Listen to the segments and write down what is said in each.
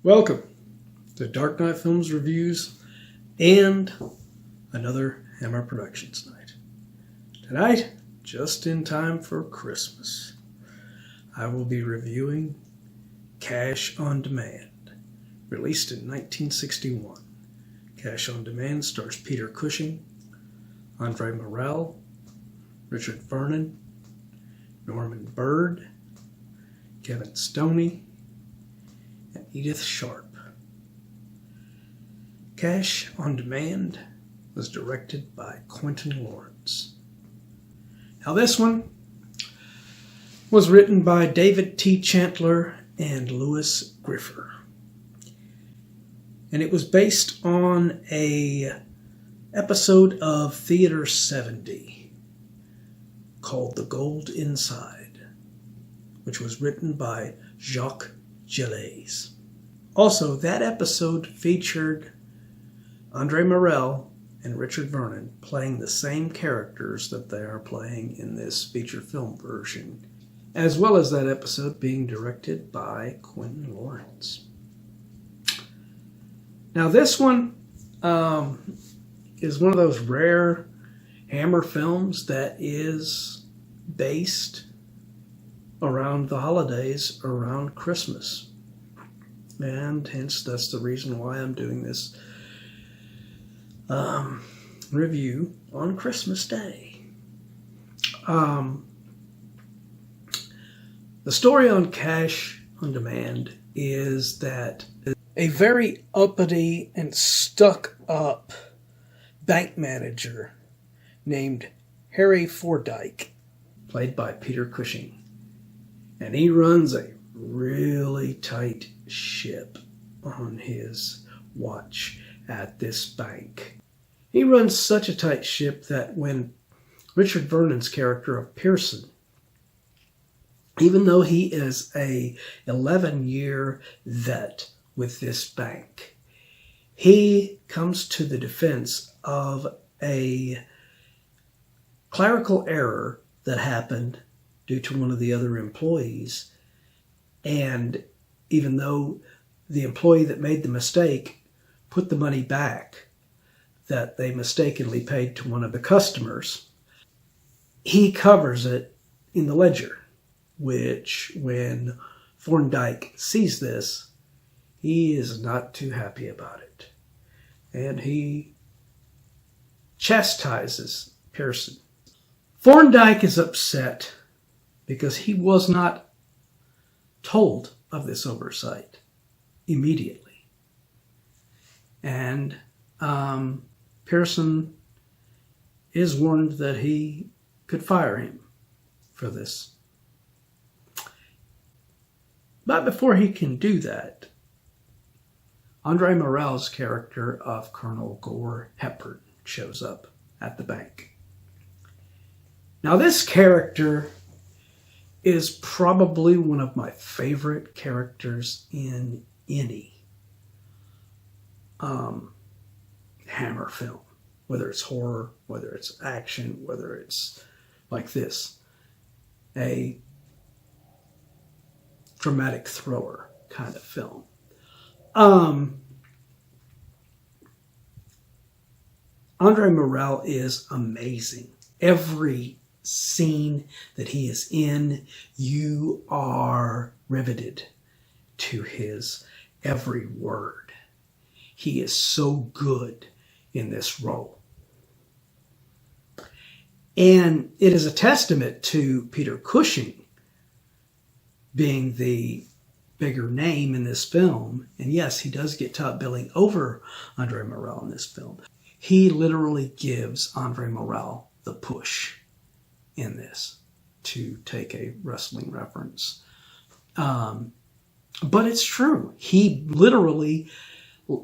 Welcome to Dark Knight Films Reviews and another Hammer Productions night. Tonight, just in time for Christmas, I will be reviewing Cash on Demand, released in 1961. Cash on Demand stars Peter Cushing, Andre Morell, Richard Vernon, Norman Bird, Kevin Stoney, and Edith Sharpe. Cash on Demand was directed by Quentin Lawrence. Now this one was written by David T. Chandler and Louis Griffer. And it was based on a episode of Theater 70 called The Gold Inside, which was written by Jacques Gilles. Also, that episode featured Andre Morell and Richard Vernon playing the same characters that they are playing in this feature film version, as well as that episode being directed by Quentin Lawrence. Now this one is one of those rare Hammer films that is based around the holidays, around Christmas. And hence, that's the reason why I'm doing this review on Christmas Day. The story on Cash on Demand is that a very uppity and stuck-up bank manager named Harry Fordyke, played by Peter Cushing, and he runs a really tight ship on his watch at this bank. He runs such a tight ship that when Richard Vernon's character of Pearson, even though he is a 11-year vet with this bank, he comes to the defense of a clerical error that happened due to one of the other employees. And even though the employee that made the mistake put the money back that they mistakenly paid to one of the customers, he covers it in the ledger, which when Thorndyke sees this, he is not too happy about it. And he chastises Pearson. Thorndyke is upset because he was not told of this oversight immediately. And Pearson is warned that he could fire him for this. But before he can do that, Andre Morell's character of Colonel Gore Hepburn shows up at the bank. Now this character is probably one of my favorite characters in any Hammer film, whether it's horror, whether it's action, whether it's like this, a dramatic thriller kind of film. Andre Morell is amazing. Every scene that he is in, you are riveted to his every word. He is so good in this role. And it is a testament to Peter Cushing being the bigger name in this film. And yes, he does get top billing over Andre Morell in this film. He literally gives Andre Morell the push in this, to take a wrestling reference. But it's true. He literally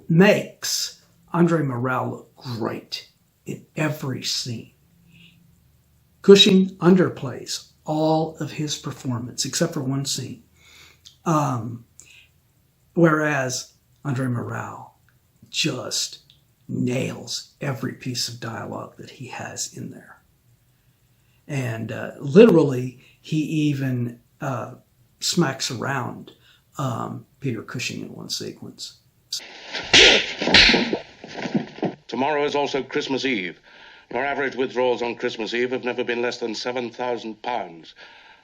makes Andre Morell look great in every scene. Cushing underplays all of his performance except for one scene. Whereas Andre Morell just nails every piece of dialogue that he has in there. And literally, he even smacks around Peter Cushing in one sequence. Tomorrow is also Christmas Eve. Your average withdrawals on Christmas Eve have never been less than £7,000.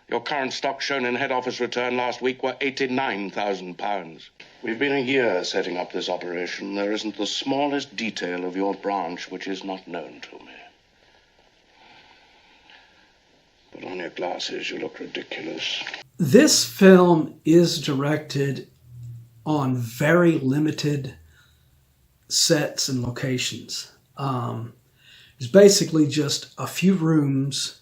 Your current stock shown in head office return last week were £89,000. We've been a year setting up this operation. There isn't the smallest detail of your branch which is not known to me. Put on your glasses, you look ridiculous. This film is directed on very limited sets and locations. It's basically just a few rooms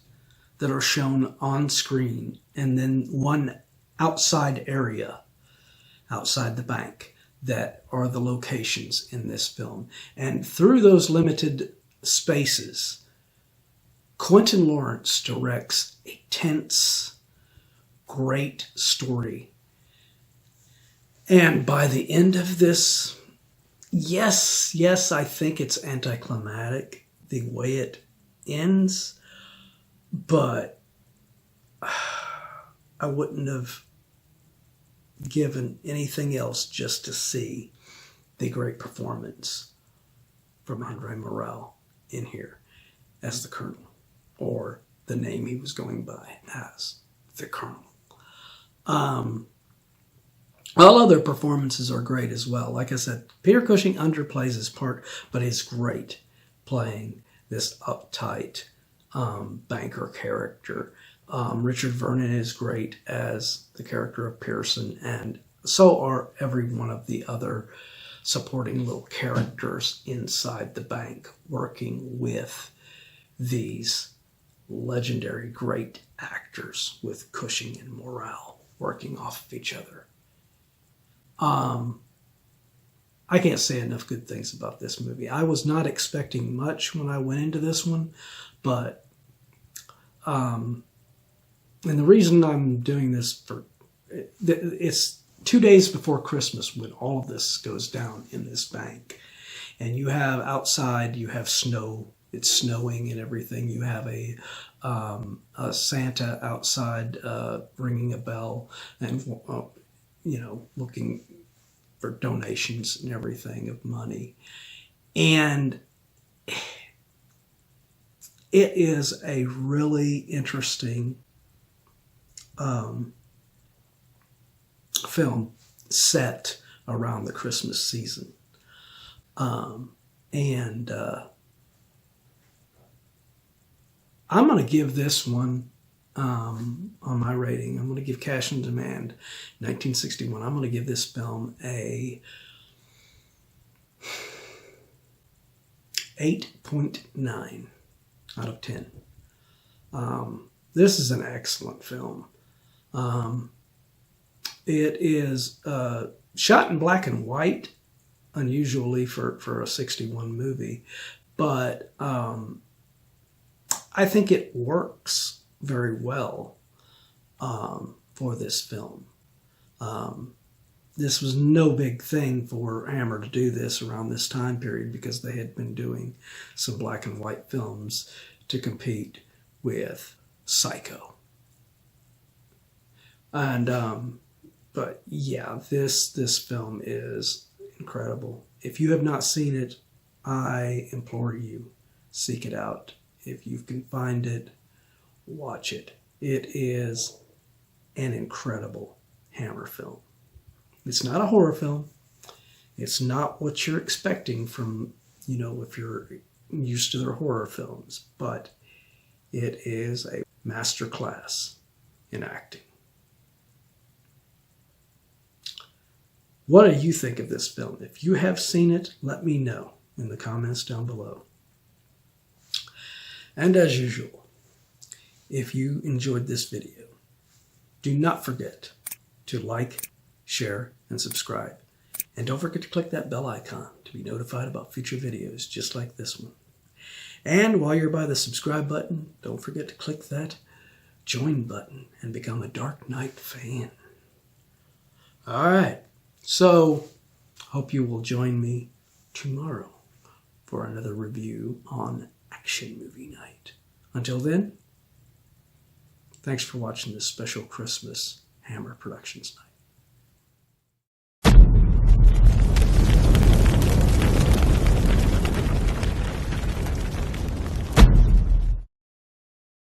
that are shown on screen and then one outside area outside the bank that are the locations in this film. And through those limited spaces, Quentin Lawrence directs a tense, great story. And by the end of this, yes, I think it's anticlimactic the way it ends, but I wouldn't have given anything else just to see the great performance from Henry Morell in here as the Colonel, or the name he was going by as the Colonel. All other performances are great as well. Like I said, Peter Cushing underplays his part, but he's great playing this uptight banker character. Richard Vernon is great as the character of Pearson, and so are every one of the other supporting little characters inside the bank, working with these legendary great actors, with Cushing and Morell working off of each other. I can't say enough good things about this movie. I was not expecting much when I went into this one, but and the reason I'm doing this it's 2 days before Christmas when all of this goes down in this bank. And you have outside, you have snow. It's snowing and everything. You have a Santa outside ringing a bell and, looking for donations and everything of money. And it is a really interesting film set around the Christmas season. I'm going to give this one, on my rating, I'm going to give Cash on Demand, 1961, I'm going to give this film a 8.9 out of 10. This is an excellent film. It is shot in black and white, unusually for a 61 movie, but I think it works very well for this film. This was no big thing for Hammer to do this around this time period because they had been doing some black and white films to compete with Psycho. And but yeah, this film is incredible. If you have not seen it, I implore you, seek it out. If you can find it, watch it. It is an incredible Hammer film. It's not a horror film. It's not what you're expecting from, if you're used to their horror films, but it is a masterclass in acting. What do you think of this film? If you have seen it, let me know in the comments down below. And as usual, if you enjoyed this video, do not forget to like, share, and subscribe. And don't forget to click that bell icon to be notified about future videos just like this one. And while you're by the subscribe button, don't forget to click that join button and become a Dark Knight fan. All right, so hope you will join me tomorrow for another review on Action Movie Night. Until then, thanks for watching this special Christmas Hammer Productions night.